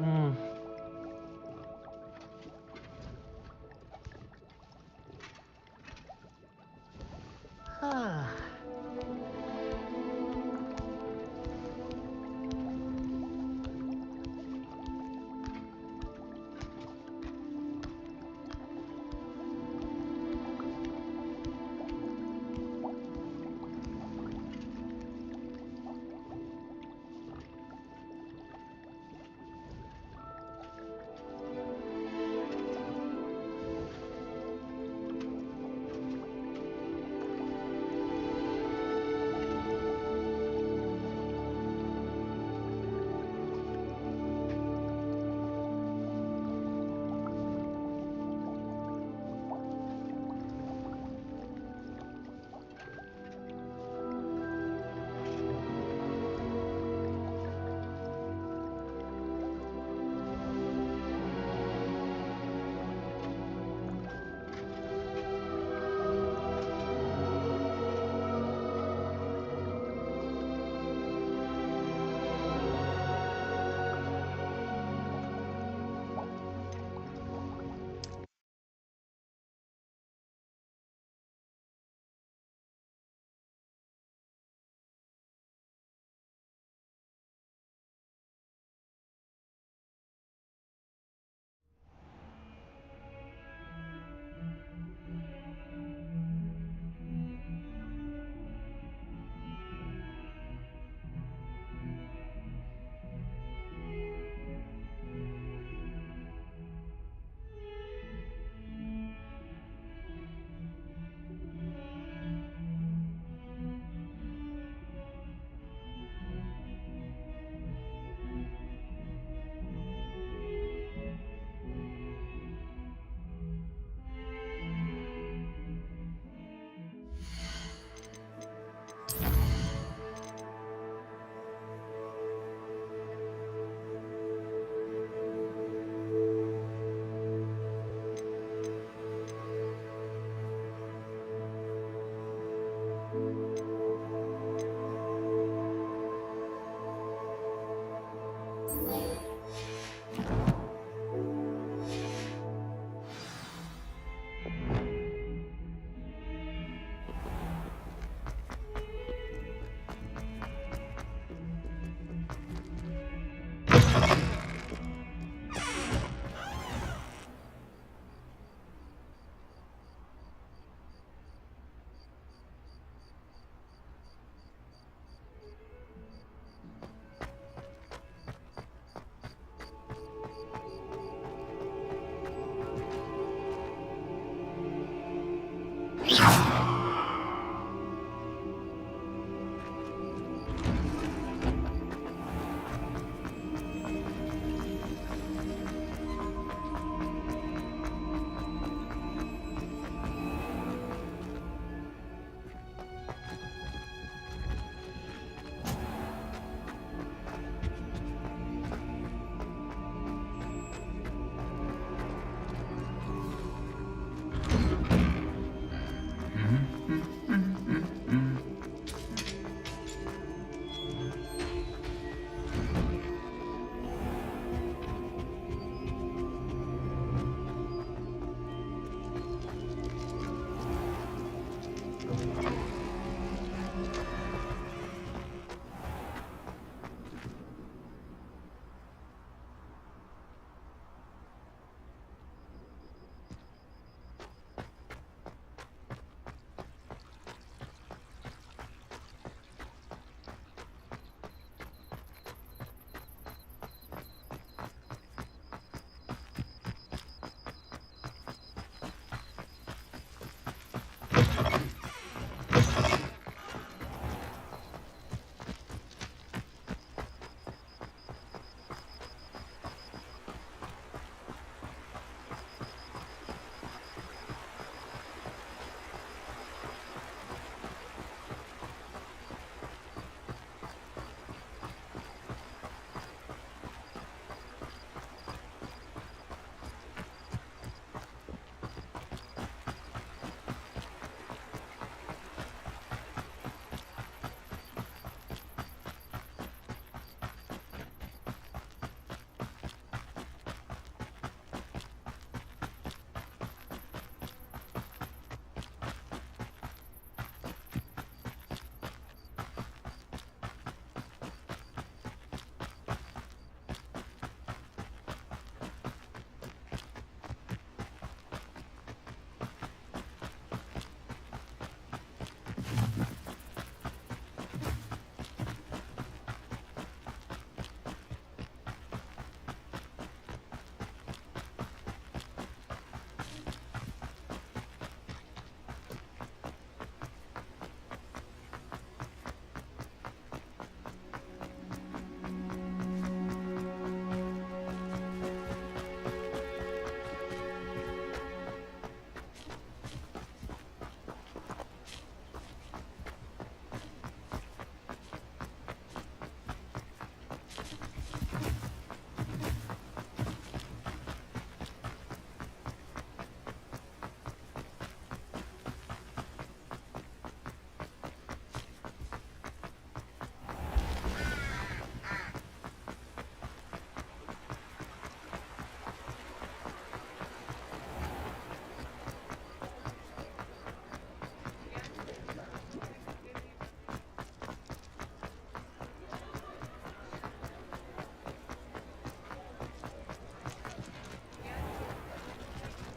Hmm. Huh.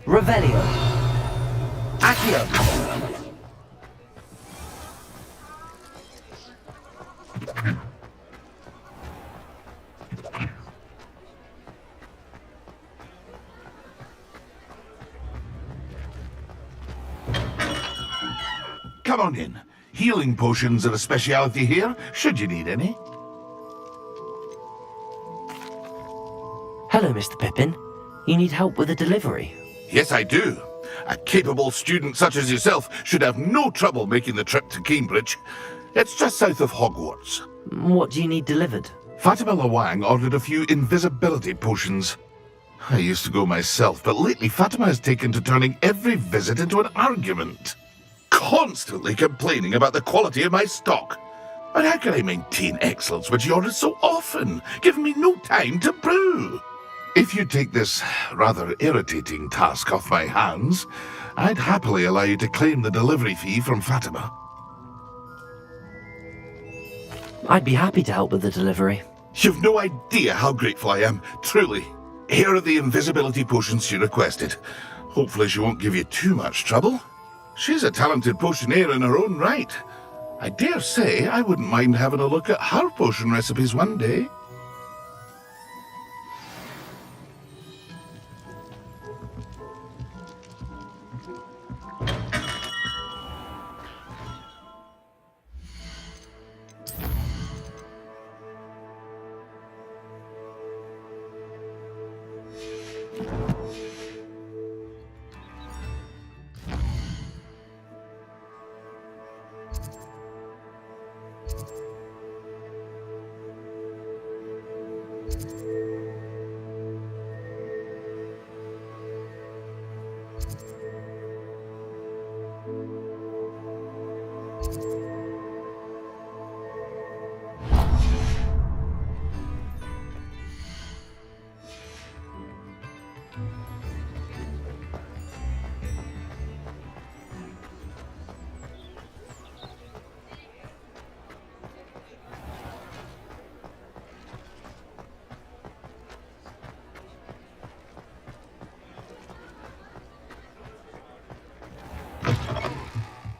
Revelio. Accio. Come on in. Healing potions are a speciality here, should you need any. Hello, Mr. Pippin. You need help with a delivery? Yes, I do. A capable student such as yourself should have no trouble making the trip to Cambridge. It's just south of Hogwarts. What do you need delivered? Fatima Lawang ordered a few invisibility potions. I used to go myself, but lately Fatima has taken to turning every visit into an argument. Constantly complaining about the quality of my stock. But how can I maintain excellence when she orders so often, giving me no time to brew? If you take this rather irritating task off my hands, I'd happily allow you to claim the delivery fee from Fatima. I'd be happy to help with the delivery. You've no idea how grateful I am, truly. Here are the invisibility potions she requested. Hopefully she won't give you too much trouble. She's a talented potioneer in her own right. I dare say I wouldn't mind having a look at her potion recipes one day.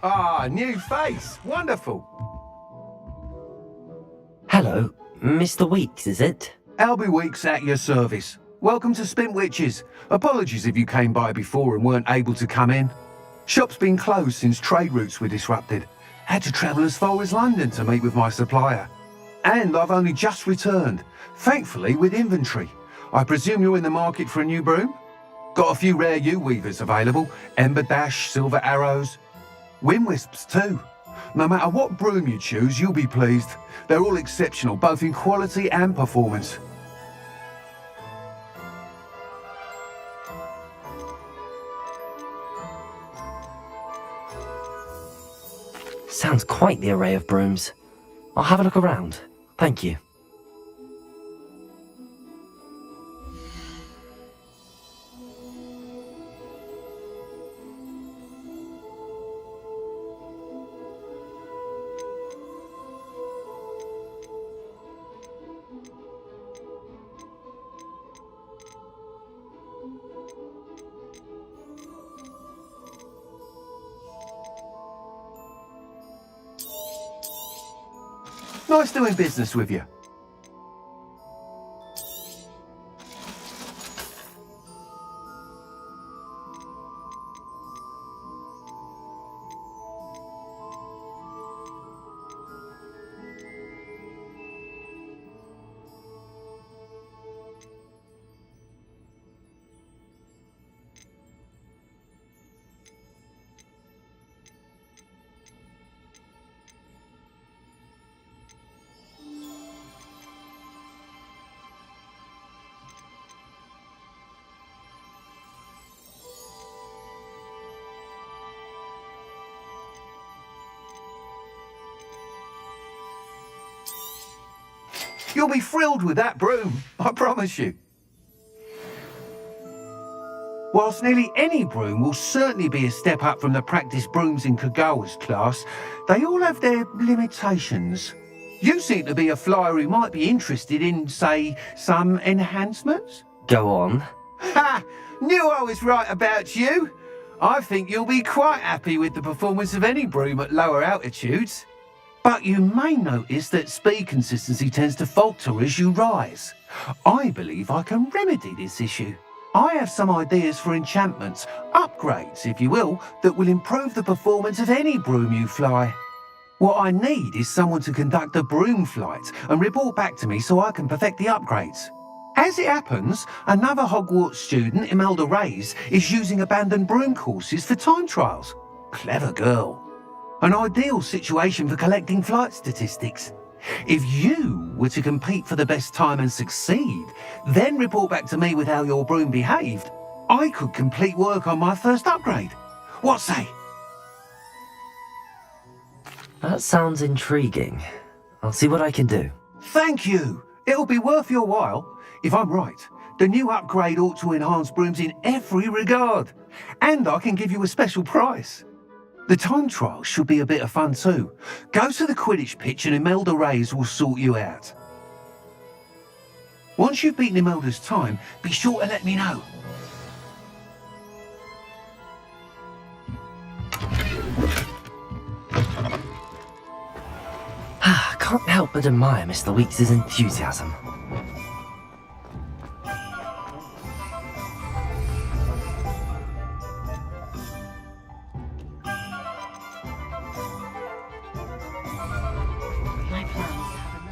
Ah, new face. Wonderful. Hello, Mr. Weeks, is it? Albie Weeks at your service. Welcome to Spintwitches. Apologies if you came by before and weren't able to come in. Shop's been closed since trade routes were disrupted. Had to travel as far as London to meet with my supplier. And I've only just returned, thankfully with inventory. I presume you're in the market for a new broom? Got a few rare U-weavers available. Ember Dash, Silver Arrows. Wind Wisps too. No matter what broom you choose, you'll be pleased. They're all exceptional, both in quality and performance. Sounds quite the array of brooms. I'll have a look around. Thank you. Nice doing business with you. You'll be thrilled with that broom, I promise you. Whilst nearly any broom will certainly be a step up from the practice brooms in Kagawa's class, they all have their limitations. You seem to be a flyer who might be interested in, say, some enhancements? Go on. Ha! Knew I was right about you. I think you'll be quite happy with the performance of any broom at lower altitudes. But you may notice that speed consistency tends to falter as you rise. I believe I can remedy this issue. I have some ideas for enchantments, upgrades if you will, that will improve the performance of any broom you fly. What I need is someone to conduct a broom flight and report back to me so I can perfect the upgrades. As it happens, another Hogwarts student, Imelda Reyes, is using abandoned broom courses for time trials. Clever girl. An ideal situation for collecting flight statistics. If you were to compete for the best time and succeed, then report back to me with how your broom behaved, I could complete work on my first upgrade. What say? That sounds intriguing. I'll see what I can do. Thank you. It'll be worth your while. If I'm right, the new upgrade ought to enhance brooms in every regard. And I can give you a special price. The time trial should be a bit of fun too. Go to the Quidditch pitch and Imelda Reyes will sort you out. Once you've beaten Imelda's time, be sure to let me know. Can't help but admire Mr. Weeks' enthusiasm. My plans haven't.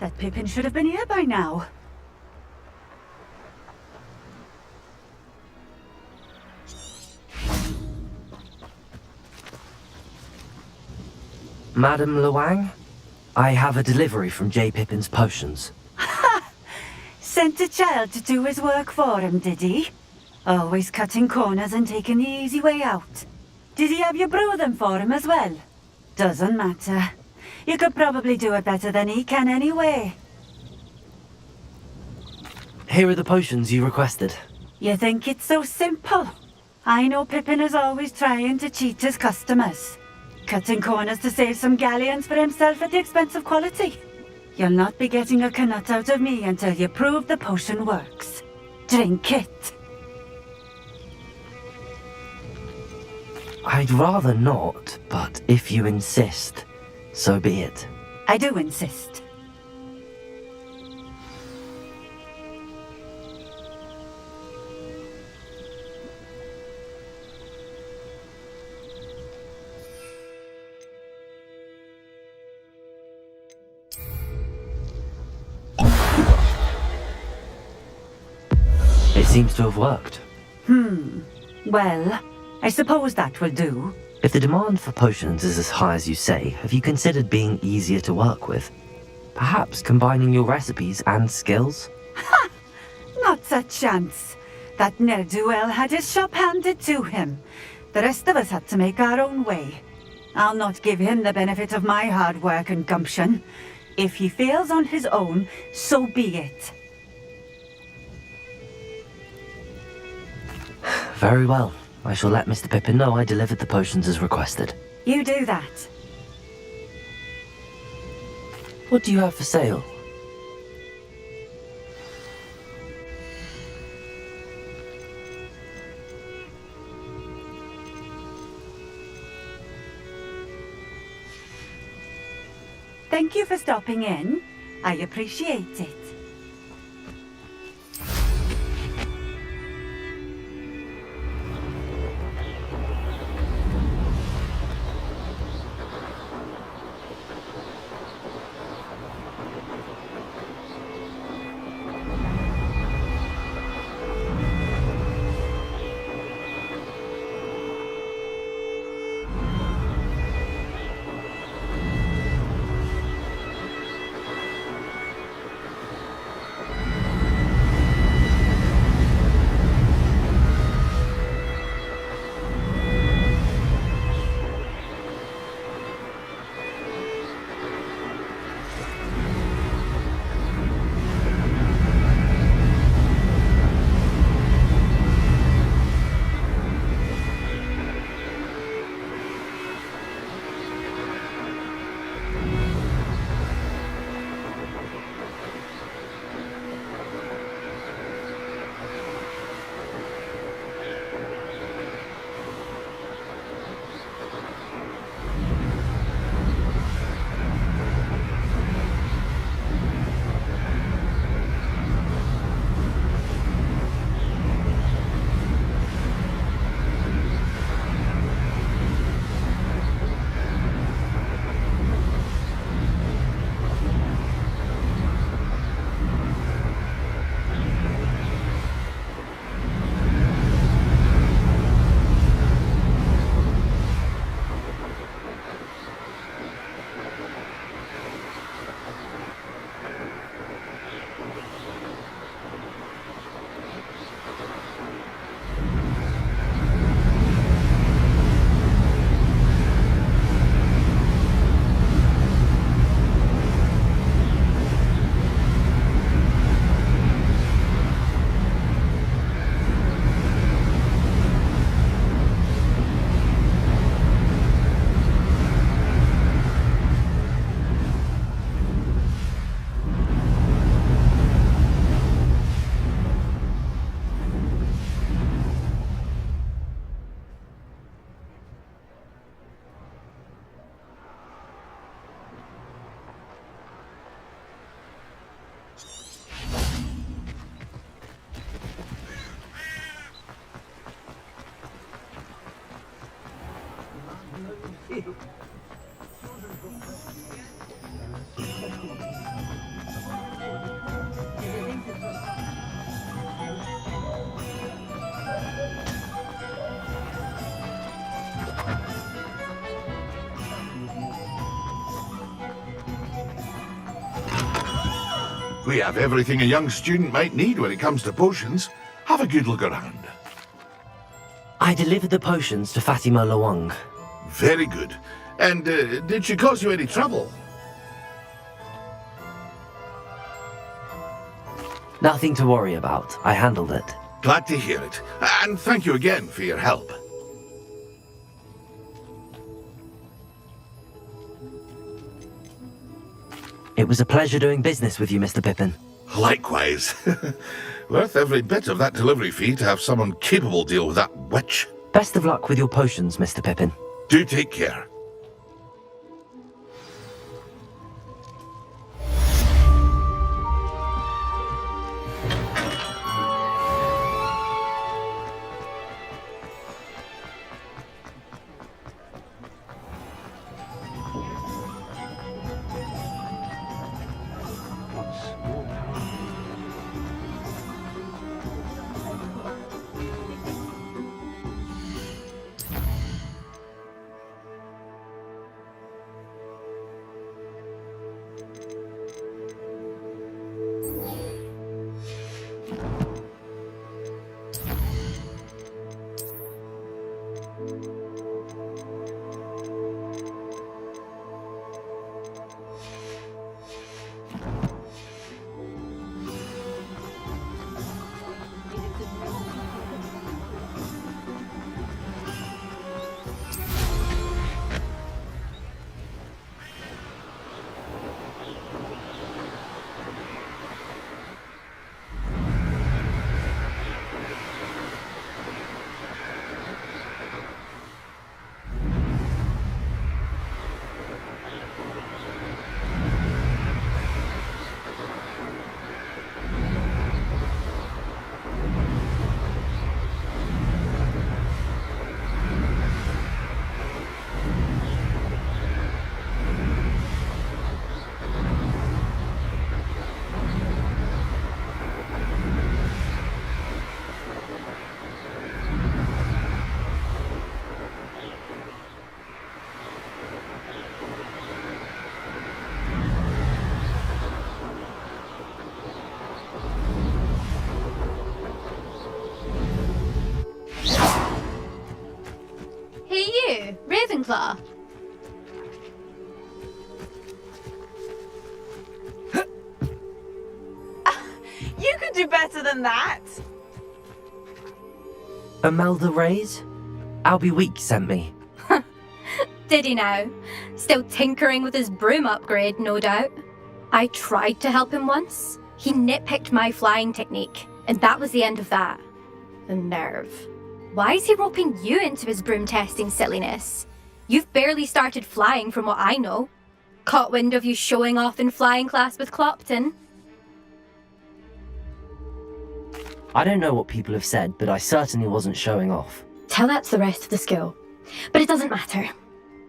That Pippin should have been here by now. Madam Luang, I have a delivery from J. Pippin's potions. Sent a child to do his work for him, did he? Always cutting corners and taking the easy way out. Did he have you brew them for him as well? Doesn't matter. You could probably do it better than he can anyway. Here are the potions you requested. You think it's so simple? I know Pippin is always trying to cheat his customers. Cutting corners to save some galleons for himself at the expense of quality. You'll not be getting a canut out of me until you prove the potion works. Drink it. I'd rather not, but if you insist, so be it. I do insist. It seems to have worked. Well, I suppose that will do. If the demand for potions is as high as you say, have you considered being easier to work with? Perhaps combining your recipes and skills? Not a chance. That ne'er-do-well had his shop handed to him. The rest of us had to make our own way. I'll not give him the benefit of my hard work and gumption. If he fails on his own, so be it. Very well. I shall let Mr. Pippin know I delivered the potions as requested. You do that. What do you have for sale? Thank you for stopping in. I appreciate it. We have everything a young student might need when it comes to potions. Have a good look around. I delivered the potions to Fatima Lawang. Very good. And did she cause you any trouble? Nothing to worry about. I handled it. Glad to hear it. And thank you again for your help. It was a pleasure doing business with you, Mr. Pippin. Likewise. Worth every bit of that delivery fee to have someone capable deal with that witch. Best of luck with your potions, Mr. Pippin. Do take care. Ravenclaw. You could do better than that. Imelda Reyes? Albie Week sent me. Did he now? Still tinkering with his broom upgrade, no doubt. I tried to help him once. He nitpicked my flying technique, and that was the end of that. The nerve. Why is he roping you into his broom testing silliness? You've barely started flying from what I know. Caught wind of you showing off in flying class with Clopton. I don't know what people have said, but I certainly wasn't showing off. Tell that to the rest of the school. But it doesn't matter.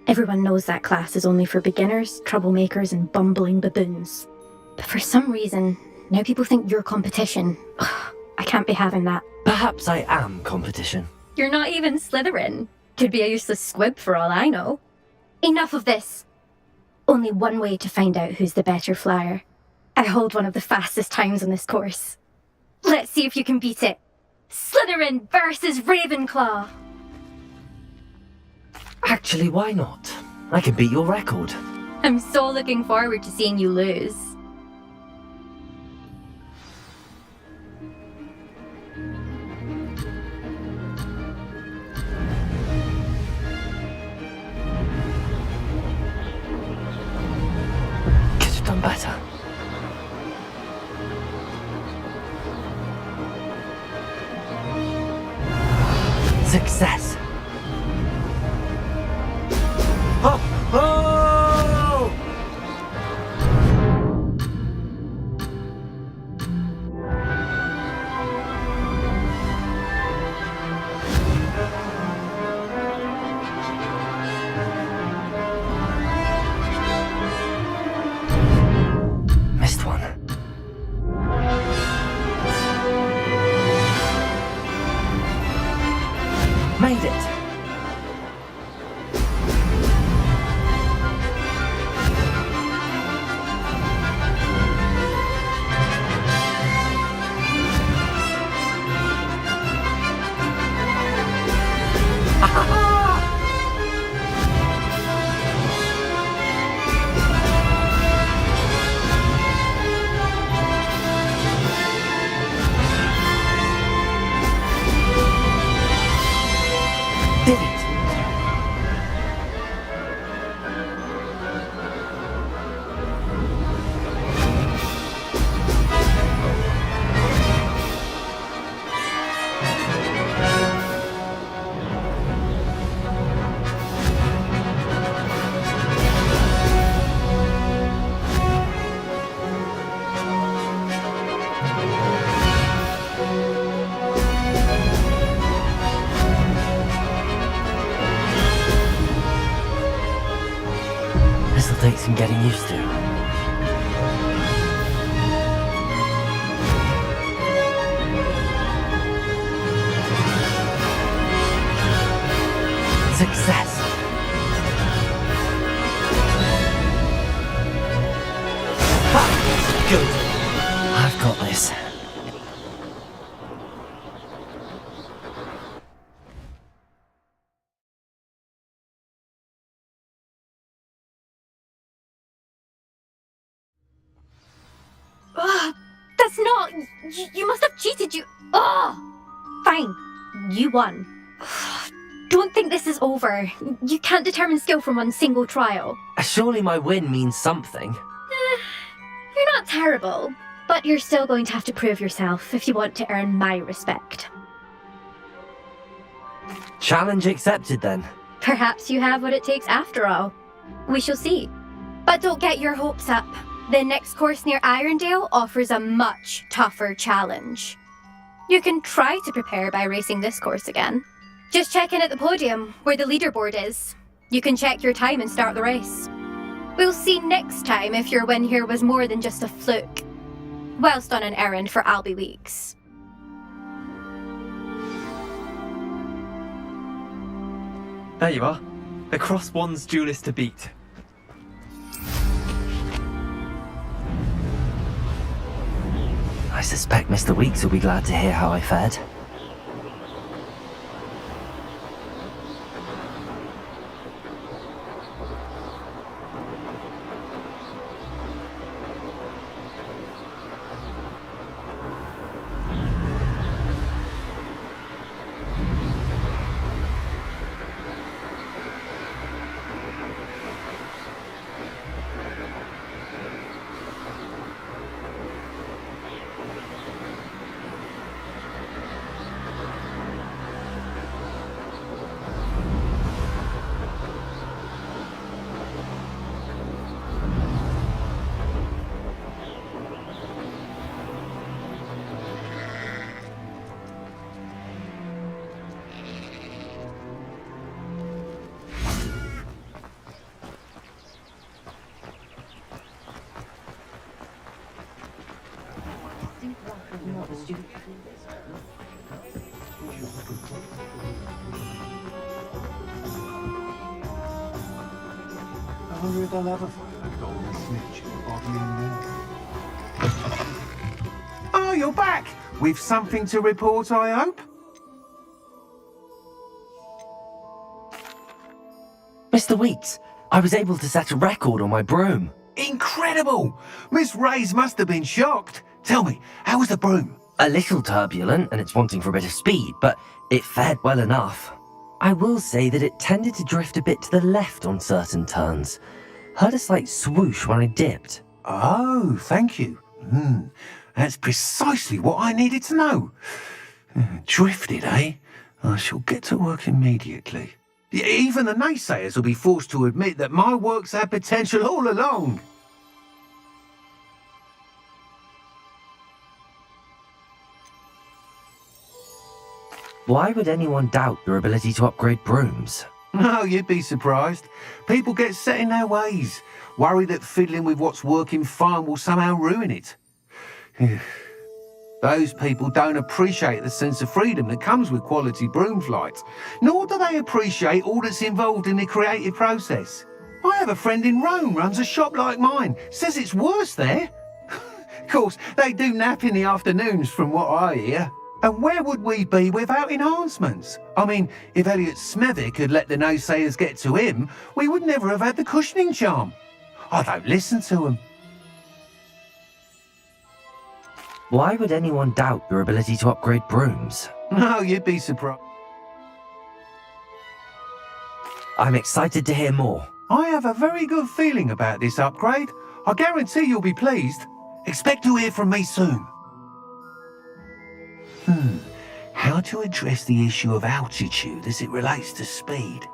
Everyone knows that class is only for beginners, troublemakers, and bumbling baboons. But for some reason, now people think you're competition. Ugh, I can't be having that. Perhaps I am competition. You're not even Slytherin. Could be a useless squib for all I know. Enough of this. Only one way to find out who's the better flyer. I hold one of the fastest times on this course. Let's see if you can beat it. Slytherin versus Ravenclaw. Actually, why not? I can beat your record. I'm so looking forward to seeing you lose. Could have done better. Success. Oh! Oh! This'll take some getting used to. Success! Ha! Good. I've got this. Ugh, that's not... You must have cheated, you... Ugh! Fine. You won. Don't think this is over. You can't determine skill from one single trial. Surely my win means something. You're not terrible, but you're still going to have to prove yourself if you want to earn my respect. Challenge accepted then. Perhaps you have what it takes after all. We shall see. But don't get your hopes up. The next course near Irondale offers a much tougher challenge. You can try to prepare by racing this course again. Just check in at the podium, where the leaderboard is. You can check your time and start the race. We'll see next time if your win here was more than just a fluke. Whilst on an errand for Albie Weeks. There you are. The Cross Wands duelist to beat. I suspect Mr. Weeks will be glad to hear how I fared. I wonder if they'll ever find a golden snitch in the body in the Oh, you're back! With something to report, I hope? Mr. Weeks, I was able to set a record on my broom. Incredible! Miss Reyes must have been shocked. Tell me, how was the broom? A little turbulent and it's wanting for a bit of speed, but it fared well enough. I will say that it tended to drift a bit to the left on certain turns. Heard a slight swoosh when I dipped. Oh, thank you. That's precisely what I needed to know. Drifted, eh? I shall get to work immediately. Even the naysayers will be forced to admit that my work's had potential all along. Why would anyone doubt your ability to upgrade brooms? No, you'd be surprised. People get set in their ways, worry that fiddling with what's working fine will somehow ruin it. Those people don't appreciate the sense of freedom that comes with quality broom flight, nor do they appreciate all that's involved in the creative process. I have a friend in Rome runs a shop like mine, says it's worse there. Of course, they do nap in the afternoons from what I hear. And where would we be without enhancements? I mean, if Elliot Smethwick had let the naysayers get to him, we would never have had the cushioning charm. I don't listen to them. Why would anyone doubt your ability to upgrade brooms? No, you'd be surprised. I'm excited to hear more. I have a very good feeling about this upgrade. I guarantee you'll be pleased. Expect to hear from me soon. How to address the issue of altitude as it relates to speed?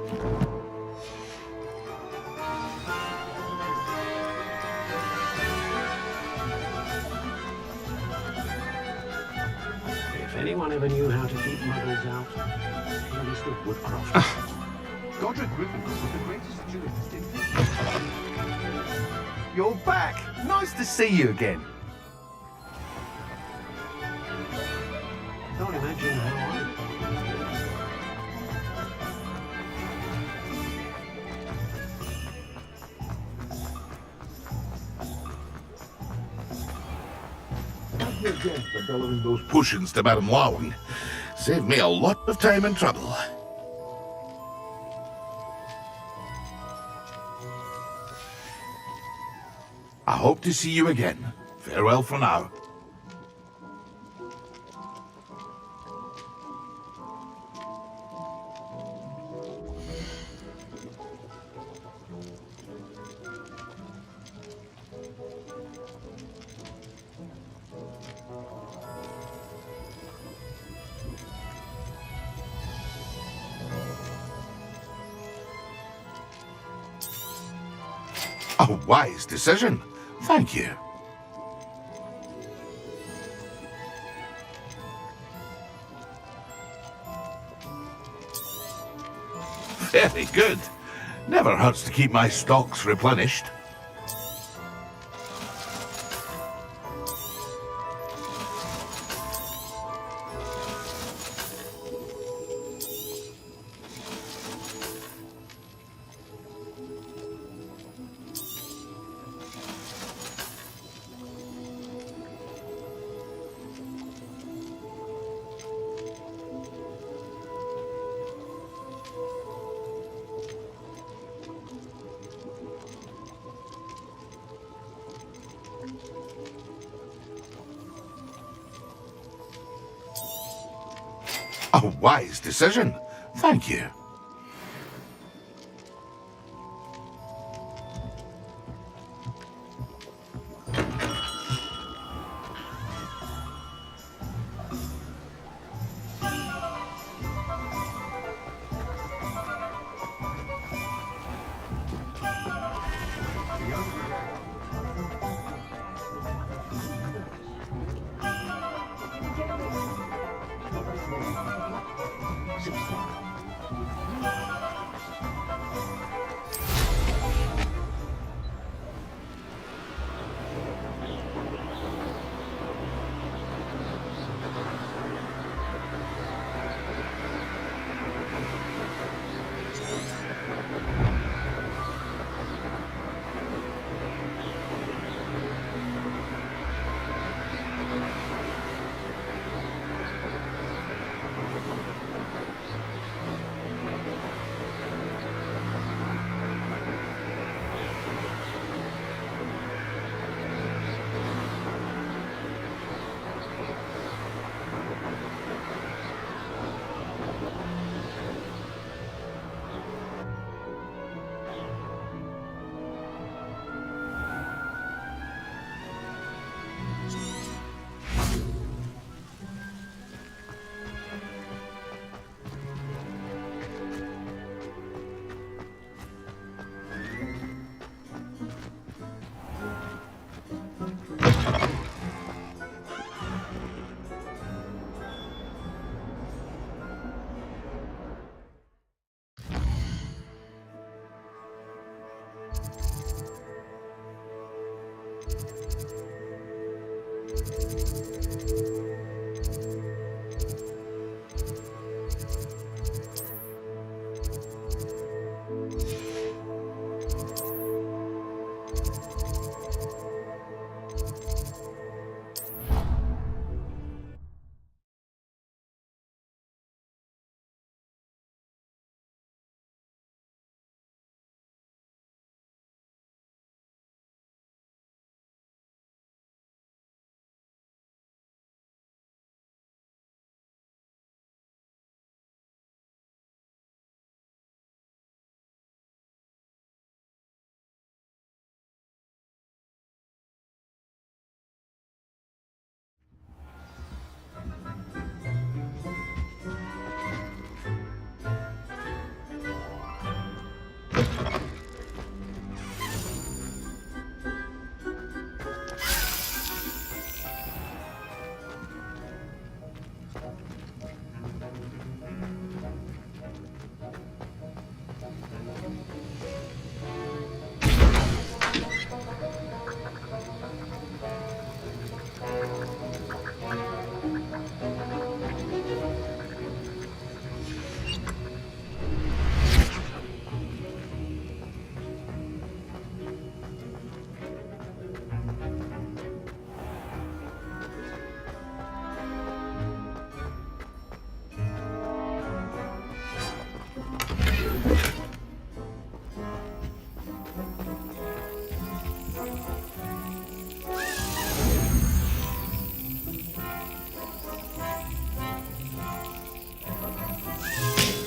If anyone ever knew how to keep muggles out, he was the Woodcroft. Godric Gryffindor was the greatest duelist in history. You're back! Nice to see you again. Can't imagine how I... Thank you again for delivering those potions to Madame Lowing. Saved me a lot of time and trouble. I hope to see you again. Farewell for now. A wise decision. Thank you. Very good. Never hurts to keep my stocks replenished. A wise decision. Thank you.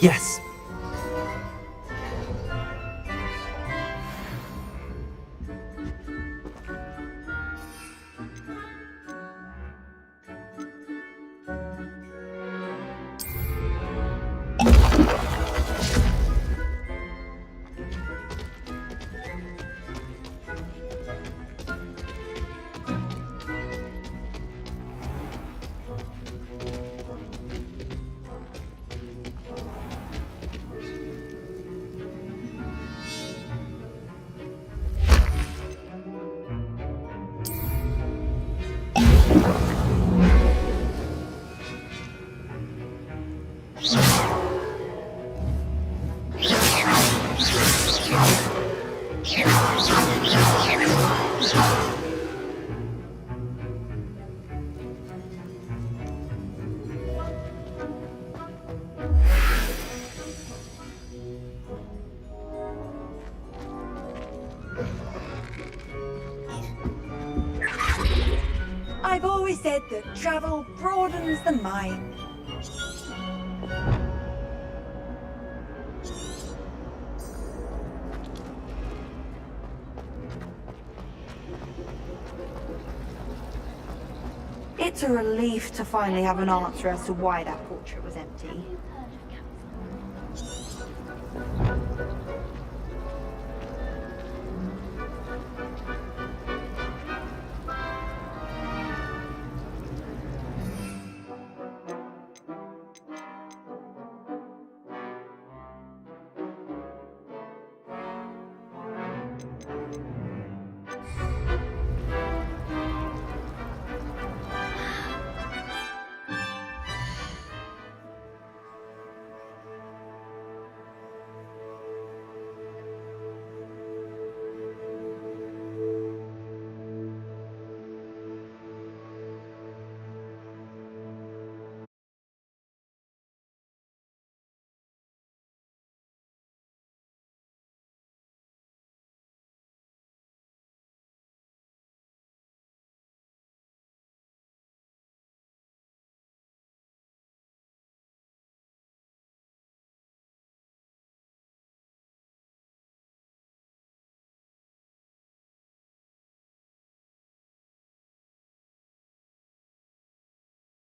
Yes. I've always said that travel broadens the mind. It's a relief to finally have an answer as to why that portrait was empty.